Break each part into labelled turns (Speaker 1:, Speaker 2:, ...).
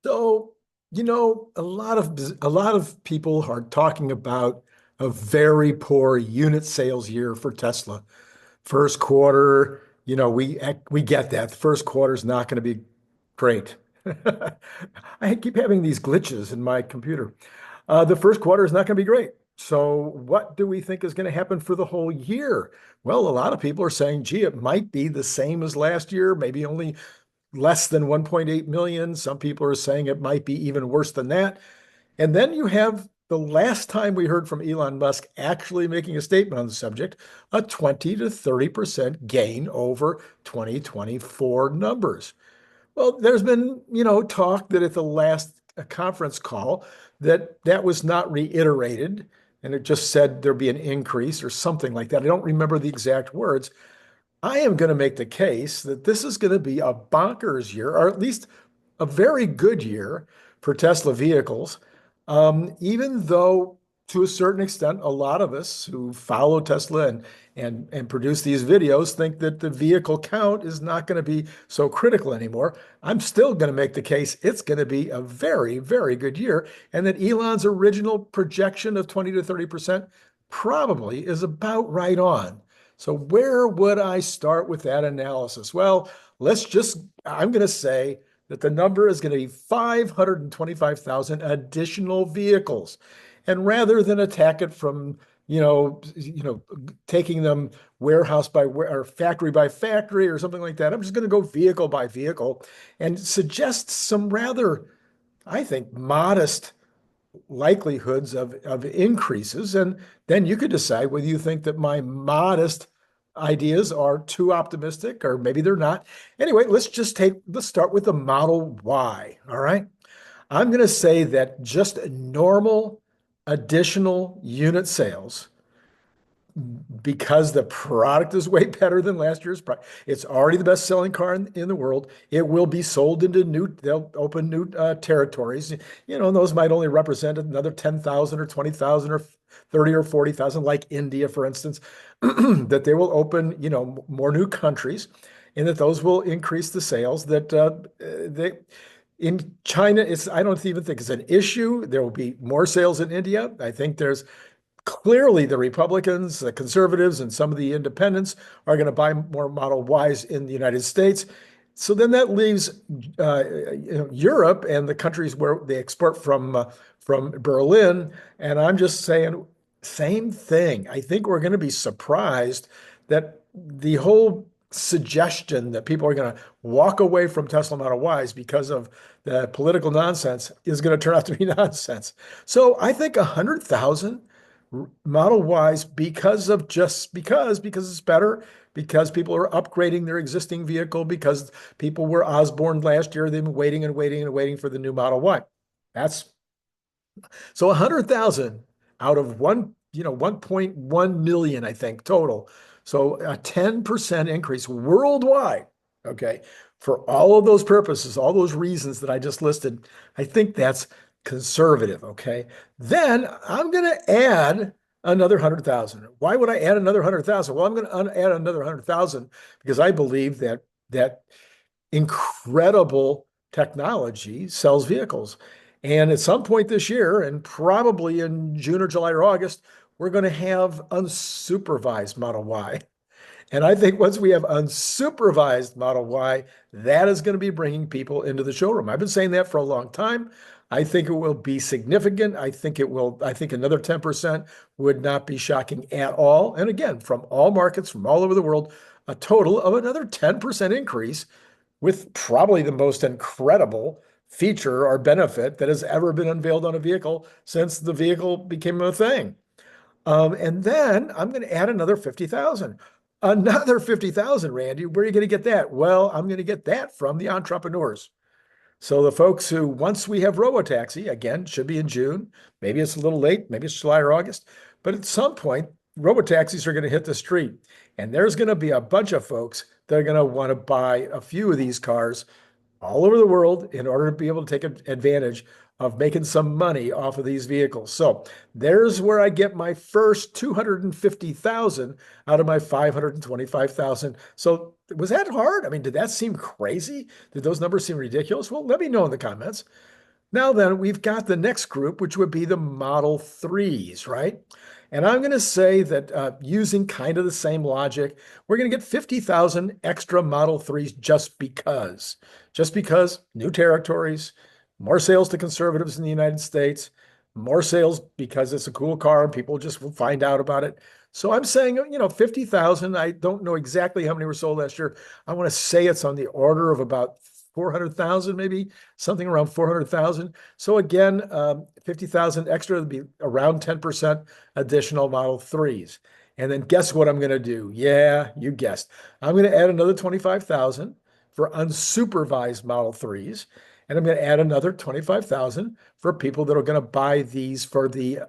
Speaker 1: So, a lot of people are talking about a very poor unit sales year for Tesla. First quarter, we get that. The first quarter is not going to be great. I keep having these glitches in my computer. The first quarter is not going to be great. So, what do we think is going to happen for the whole year? Well, a lot of people are saying, gee, it might be the same as last year, maybe only less than 1.8 million. Some people are saying it might be even worse than that. And then you have the last time we heard from Elon Musk actually making a statement on the subject, a 20 to 30% gain over 2024 numbers. Well, there's been, talk that at the last conference call that was not reiterated and it just said there'd be an increase or something like that. I don't remember the exact words. I am going to make the case that this is going to be a bonkers year, or at least a very good year for Tesla vehicles. Even though, to a certain extent, a lot of us who follow Tesla and produce these videos think that the vehicle count is not going to be so critical anymore. I'm still going to make the case it's going to be a very, very good year, and that Elon's original projection of 20 to 30% probably is about right on. So where would I start with that analysis? Well, I'm going to say that the number is going to be 525,000 additional vehicles. And rather than attack it from, taking them warehouse or factory by factory or something like that, I'm just going to go vehicle by vehicle and suggest some rather, I think, modest likelihoods of increases. And then you could decide whether you think that my modest ideas are too optimistic or maybe they're not. Anyway, let's start with the Model Y. All right. I'm going to say that just normal additional unit sales, because the product is way better than last year's product. It's already the best selling car in the world. It will be sold into they'll open new territories, and those might only represent another 10,000 or 20,000 or 30 or 40,000, like India, for instance, that they will open, more new countries, and that those will increase the sales in China. I don't even think it's an issue. There will be more sales in India. I think there's clearly the Republicans, the conservatives, and some of the independents are going to buy more Model Ys in the United States. So then that leaves Europe and the countries where they export from Berlin. And I'm just saying, same thing. I think we're going to be surprised that the whole suggestion that people are going to walk away from Tesla Model Ys because of the political nonsense is going to turn out to be nonsense. So I think 100,000 Model Ys because it's better, because people are upgrading their existing vehicle, because people were Osborne last year. They've been waiting and waiting and waiting for the new Model Y. That's so 100,000 out of 1.1 million, I think, total. So a 10% increase worldwide. Okay. For all of those purposes, all those reasons that I just listed, I think that's conservative. Okay. Then I'm going to add another 100,000. Why would I add another 100,000? Well, I'm going to add another 100,000 because I believe that incredible technology sells vehicles. And at some point this year, and probably in June or July or August, we're going to have unsupervised Model Y. And I think once we have unsupervised Model Y, that is going to be bringing people into the showroom. I've been saying that for a long time. I think it will be significant. I think another 10% would not be shocking at all. And again, from all markets, from all over the world, a total of another 10% increase with probably the most incredible feature or benefit that has ever been unveiled on a vehicle since the vehicle became a thing. And then I'm going to add another 50,000. Another 50,000, Randy. Where are you going to get that? Well, I'm going to get that from the entrepreneurs. So the folks who, once we have Robotaxi, again, should be in June. Maybe it's a little late. Maybe it's July or August. But at some point, Robotaxis are going to hit the street. And there's going to be a bunch of folks that are going to want to buy a few of these cars all over the world in order to be able to take advantage of making some money off of these vehicles. So there's where I get my first 250,000 out of my 525,000. So was that hard? I mean, did that seem crazy? Did those numbers seem ridiculous? Well, let me know in the comments. Now then, we've got the next group, which would be the Model 3s, right? And I'm going to say that using kind of the same logic, we're going to get 50,000 extra Model 3s just because new territories, more sales to conservatives in the United States, more sales because it's a cool car and people just will find out about it. So I'm saying, 50,000. I don't know exactly how many were sold last year. I want to say it's on the order of about 400,000, maybe something around 400,000. So again, 50,000 extra would be around 10% additional Model 3s. And then guess what I'm going to do? Yeah, you guessed. I'm going to add another 25,000 for unsupervised Model 3s. And I'm going to add another 25,000 for people that are going to buy these for the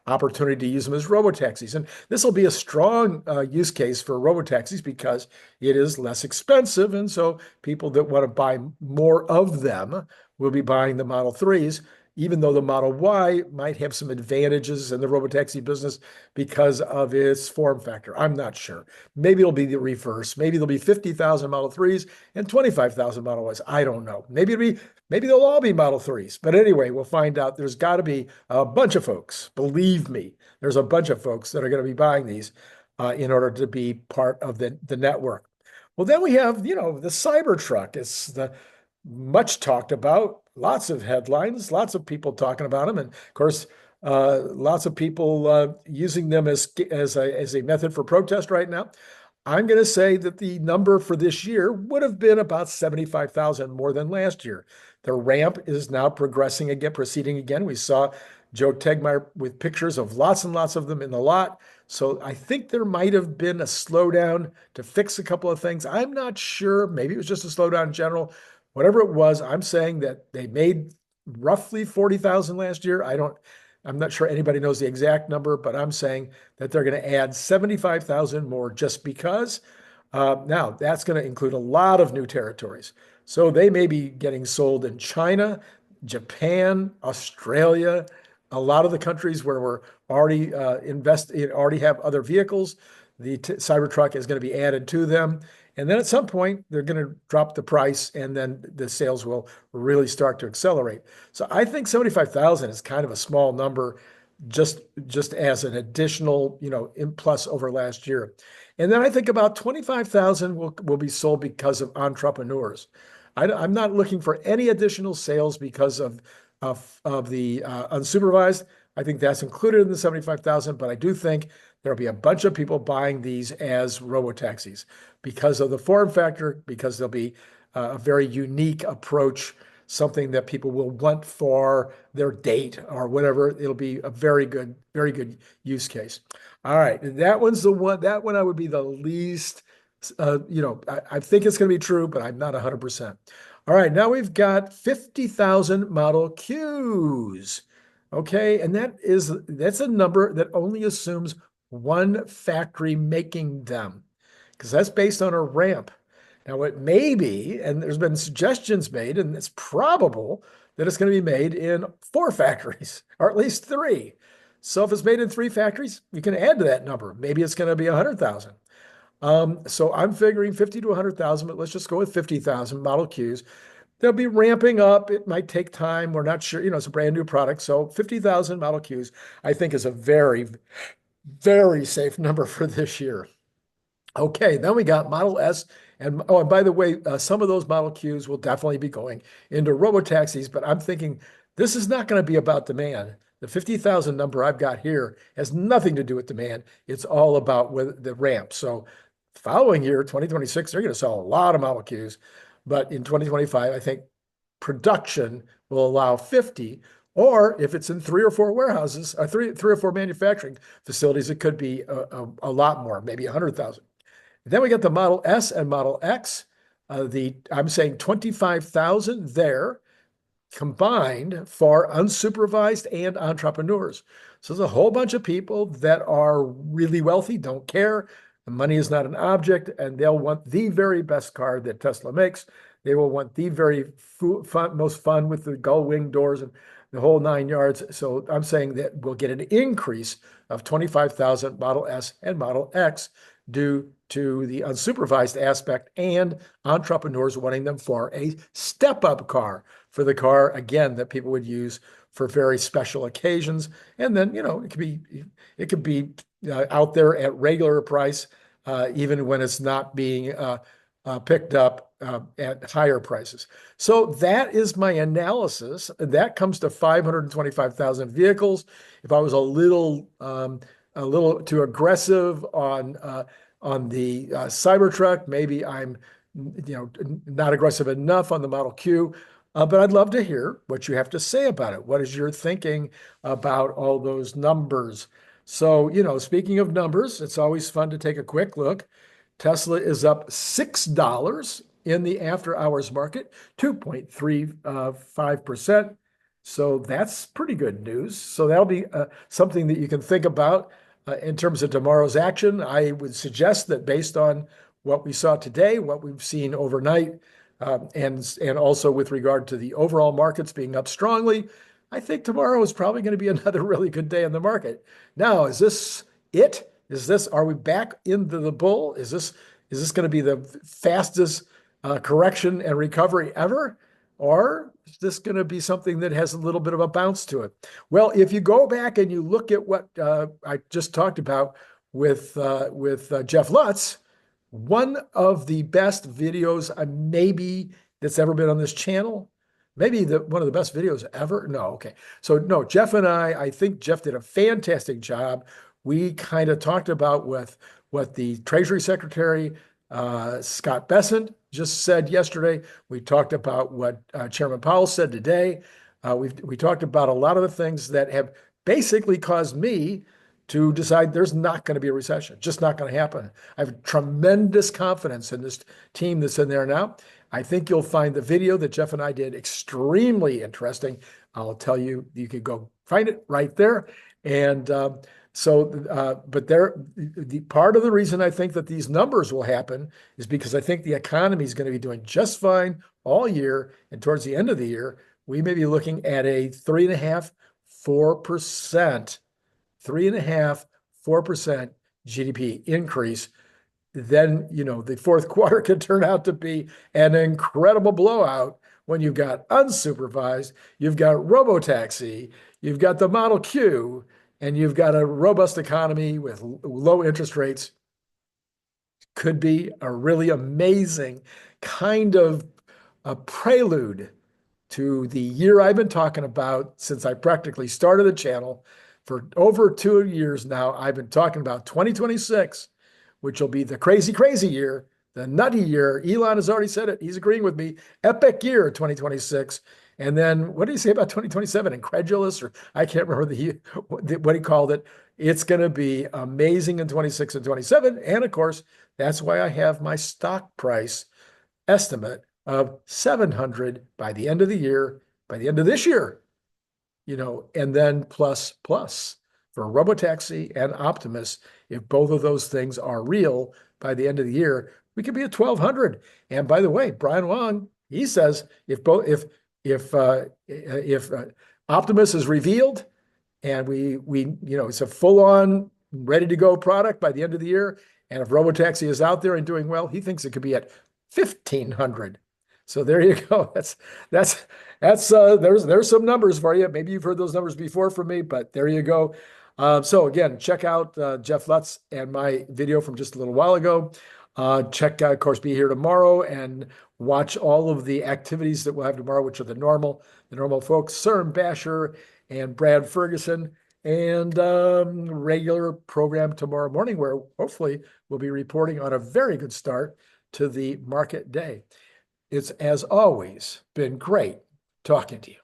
Speaker 1: opportunity to use them as robotaxis. And this will be a strong use case for robotaxis because it is less expensive. And so people that want to buy more of them will be buying the Model 3s, even though the Model Y might have some advantages in the robotaxi business because of its form factor. I'm not sure. Maybe it'll be the reverse. Maybe there'll be 50,000 Model 3s and 25,000 Model Ys. I don't know. Maybe they'll all be Model 3s. But anyway, we'll find out. There's got to be a bunch of folks. Believe me, there's a bunch of folks that are going to be buying these in order to be part of the network. Well, then we have, the Cybertruck. It's the much talked about. Lots of headlines, lots of people talking about them, and of course, lots of people using them as a method for protest right now. I'm going to say that the number for this year would have been about 75,000 more than last year. The ramp is now proceeding again. We saw Joe Tegmeyer with pictures of lots and lots of them in the lot. So I think there might have been a slowdown to fix a couple of things. I'm not sure. Maybe it was just a slowdown in general. Whatever it was, I'm saying that they made roughly 40,000 last year. I'm not sure anybody knows the exact number, but I'm saying that they're going to add 75,000 more just because. Now, that's going to include a lot of new territories. So they may be getting sold in China, Japan, Australia, a lot of the countries where we're already already have other vehicles. The Cybertruck is going to be added to them. And then at some point, they're going to drop the price and then the sales will really start to accelerate. So I think 75,000 is kind of a small number just as an additional, plus over last year. And then I think about 25,000 will be sold because of entrepreneurs. I'm not looking for any additional sales because of the unsupervised. I think that's included in the 75,000, but I do think there'll be a bunch of people buying these as robotaxis because of the form factor, because there'll be a very unique approach, something that people will want for their date or whatever. It'll be a very good use case. All right, that one's the one. That one I would be the least. I think it's going to be true, but I'm not 100%. All right, now we've got 50,000 Model Qs. Okay, and that's a number that only assumes one factory making them, because that's based on a ramp. Now, it may be, and there's been suggestions made, and it's probable that it's going to be made in 4 factories, or at least 3. So if it's made in 3 factories, you can add to that number. Maybe it's going to be 100,000. So I'm figuring 50 to 100,000, but let's just go with 50,000 Model Qs. They'll be ramping up. It might take time. We're not sure. It's a brand new product. So 50,000 Model Qs, I think, is a very, very safe number for this year. Okay, then we got Model S. And by the way, some of those Model Qs will definitely be going into robotaxis, but I'm thinking this is not going to be about demand. The 50,000 number I've got here has nothing to do with demand. It's all about the ramp. So following year, 2026, they're going to sell a lot of Model Qs. But in 2025, I think production will allow 50, or if it's in 3 or 4 warehouses, or three or 4 manufacturing facilities, it could be a lot more, maybe 100,000. Then we got the Model S and Model X. I'm saying 25,000 there combined for unsupervised and entrepreneurs. So there's a whole bunch of people that are really wealthy, don't care. Money is not an object, and they'll want the very best car that Tesla makes. They will want the very most fun with the gull wing doors and the whole 9 yards. So I'm saying that we'll get an increase of 25,000 Model S and Model X due to the unsupervised aspect and entrepreneurs wanting them for a step-up car, for the car, again, that people would use for very special occasions. And then, it could be out there at regular price, even when it's not being picked up at higher prices. So that is my analysis. That comes to 525,000 vehicles. If I was a little too aggressive on the Cybertruck, maybe I'm not aggressive enough on the Model Q. But I'd love to hear what you have to say about it. What is your thinking about all those numbers? So, speaking of numbers, it's always fun to take a quick look. Tesla is up $6 in the after hours market, 2.35%. So that's pretty good news. So that'll be something that you can think about in terms of tomorrow's action. I would suggest that based on what we saw today, what we've seen overnight, and also with regard to the overall markets being up strongly, I think tomorrow is probably going to be another really good day in the market. Now, is this it? Are we back into the bull? Is this going to be the fastest correction and recovery ever? Or is this going to be something that has a little bit of a bounce to it? Well, if you go back and you look at what I just talked about with Jeff Lutz, one of the best videos maybe that's ever been on this channel, maybe one of the best videos ever. No, okay. So no, Jeff and I think Jeff did a fantastic job. We kind of talked about what the Treasury Secretary, Scott Bessent, just said yesterday. We talked about what Chairman Powell said today. We talked about a lot of the things that have basically caused me to decide there's not going to be a recession, just not going to happen. I have tremendous confidence in this team that's in there now. I think you'll find the video that Jeff and I did extremely interesting. I'll tell you, you can go find it right there. And but the part of the reason I think that these numbers will happen is because I think the economy is going to be doing just fine all year. And towards the end of the year, we may be looking at a 3.5–4%, 4% GDP increase. Then, the fourth quarter could turn out to be an incredible blowout when you've got unsupervised, you've got Robotaxi, you've got the Model Q, and you've got a robust economy with low interest rates. Could be a really amazing kind of a prelude to the year I've been talking about since I practically started the channel. For over 2 years now, I've been talking about 2026, which will be the crazy, crazy year, the nutty year. Elon has already said it. He's agreeing with me. Epic year, 2026. And then what did he say about 2027? Incredulous, or I can't remember what he called it. It's going to be amazing in 26 and 27. And of course, that's why I have my stock price estimate of 700 by the end of the year, by the end of this year. And then plus for Robotaxi and Optimus, if both of those things are real by the end of the year, we could be at 1,200. And by the way, Brian Wong, he says if Optimus is revealed and we it's a full-on ready to go product by the end of the year, and if Robotaxi is out there and doing well, he thinks it could be at 1,500. So there you go. There's some numbers for you. Maybe you've heard those numbers before from me, but there you go. So again, check out Jeff Lutz and my video from just a little while ago. Check out, of course, be here tomorrow and watch all of the activities that we'll have tomorrow, which are the normal folks, Søren Basher and Brad Ferguson, and regular program tomorrow morning, where hopefully we'll be reporting on a very good start to the market day. It's, as always, been great talking to you.